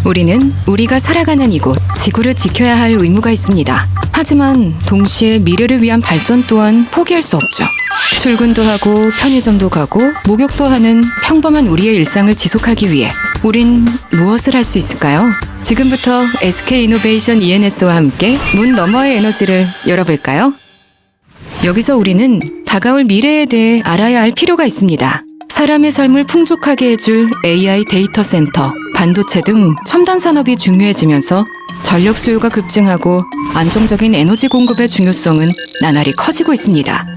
우리는 우리가 살아가는 이곳, 지구를 지켜야 할 의무가 있습니다. 하지만 동시에 미래를 위한 발전 또한 포기할 수 없죠. 출근도 하고 편의점도 가고 목욕도 하는 평범한 우리의 일상을 지속하기 위해 우린 무엇을 할 수 있을까요? 지금부터 SK 이노베이션 ENS와 함께 문 너머의 에너지를 열어볼까요? 여기서 우리는 다가올 미래에 대해 알아야 할 필요가 있습니다. 사람의 삶을 풍족하게 해줄 AI 데이터 센터, 반도체 등 첨단 산업이 중요해지면서 전력 수요가 급증하고 안정적인 에너지 공급의 중요성은 나날이 커지고 있습니다.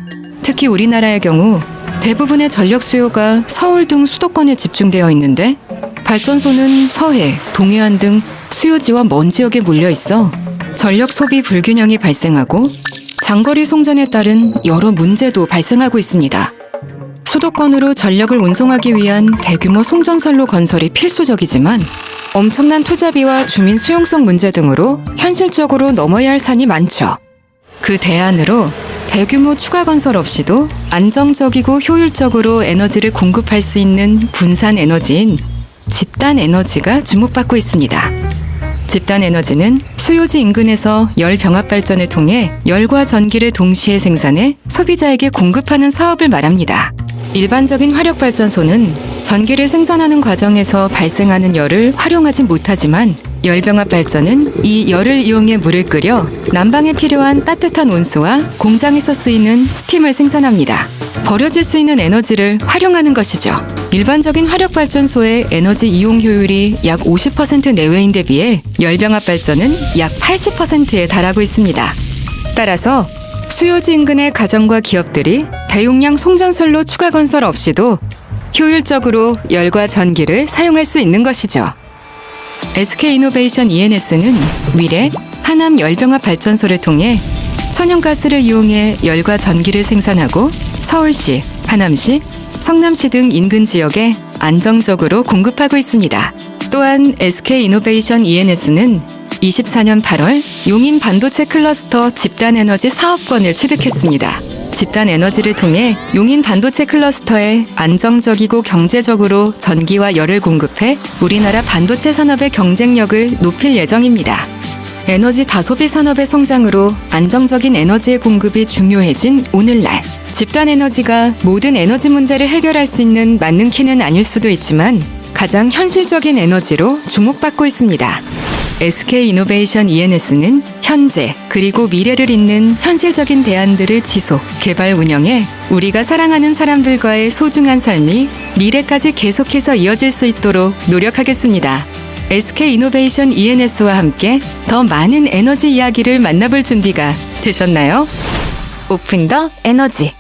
특히 우리나라의 경우 대부분의 전력 수요가 서울 등 수도권에 집중되어 있는데 발전소는 서해, 동해안 등 수요지와 먼 지역에 몰려 있어 전력 소비 불균형이 발생하고 장거리 송전에 따른 여러 문제도 발생하고 있습니다. 수도권으로 전력을 운송하기 위한 대규모 송전선로 건설이 필수적이지만 엄청난 투자비와 주민 수용성 문제 등으로 현실적으로 넘어야 할 산이 많죠. 그 대안으로 대규모 추가 건설 없이도 안정적이고 효율적으로 에너지를 공급할 수 있는 분산 에너지인 집단 에너지가 주목받고 있습니다. 집단 에너지는 수요지 인근에서 열 병합 발전을 통해 열과 전기를 동시에 생산해 소비자에게 공급하는 사업을 말합니다. 일반적인 화력발전소는 전기를 생산하는 과정에서 발생하는 열을 활용하지 못하지만 열병합 발전은 이 열을 이용해 물을 끓여 난방에 필요한 따뜻한 온수와 공장에서 쓰이는 스팀을 생산합니다. 버려질 수 있는 에너지를 활용하는 것이죠. 일반적인 화력발전소의 에너지 이용 효율이 약 50% 내외인데 비해 열병합 발전은 약 80%에 달하고 있습니다. 따라서 수요지 인근의 가정과 기업들이 대용량 송전선로 추가 건설 없이도 효율적으로 열과 전기를 사용할 수 있는 것이죠. SK 이노베이션 ENS는 미래 하남 열병합 발전소를 통해 천연가스를 이용해 열과 전기를 생산하고 서울시, 하남시, 성남시 등 인근 지역에 안정적으로 공급하고 있습니다. 또한 SK 이노베이션 ENS는 24년 8월 용인 반도체 클러스터 집단에너지 사업권을 취득했습니다. 집단 에너지를 통해 용인 반도체 클러스터에 안정적이고 경제적으로 전기와 열을 공급해 우리나라 반도체 산업의 경쟁력을 높일 예정입니다. 에너지 다소비 산업의 성장으로 안정적인 에너지의 공급이 중요해진 오늘날, 집단 에너지가 모든 에너지 문제를 해결할 수 있는 맞는 키는 아닐 수도 있지만 가장 현실적인 에너지로 주목받고 있습니다. SK 이노베이션 ENS는 현재 그리고 미래를 잇는 현실적인 대안들을 지속, 개발, 운영해 우리가 사랑하는 사람들과의 소중한 삶이 미래까지 계속해서 이어질 수 있도록 노력하겠습니다. SK 이노베이션 ENS와 함께 더 많은 에너지 이야기를 만나볼 준비가 되셨나요? 오픈 더 에너지.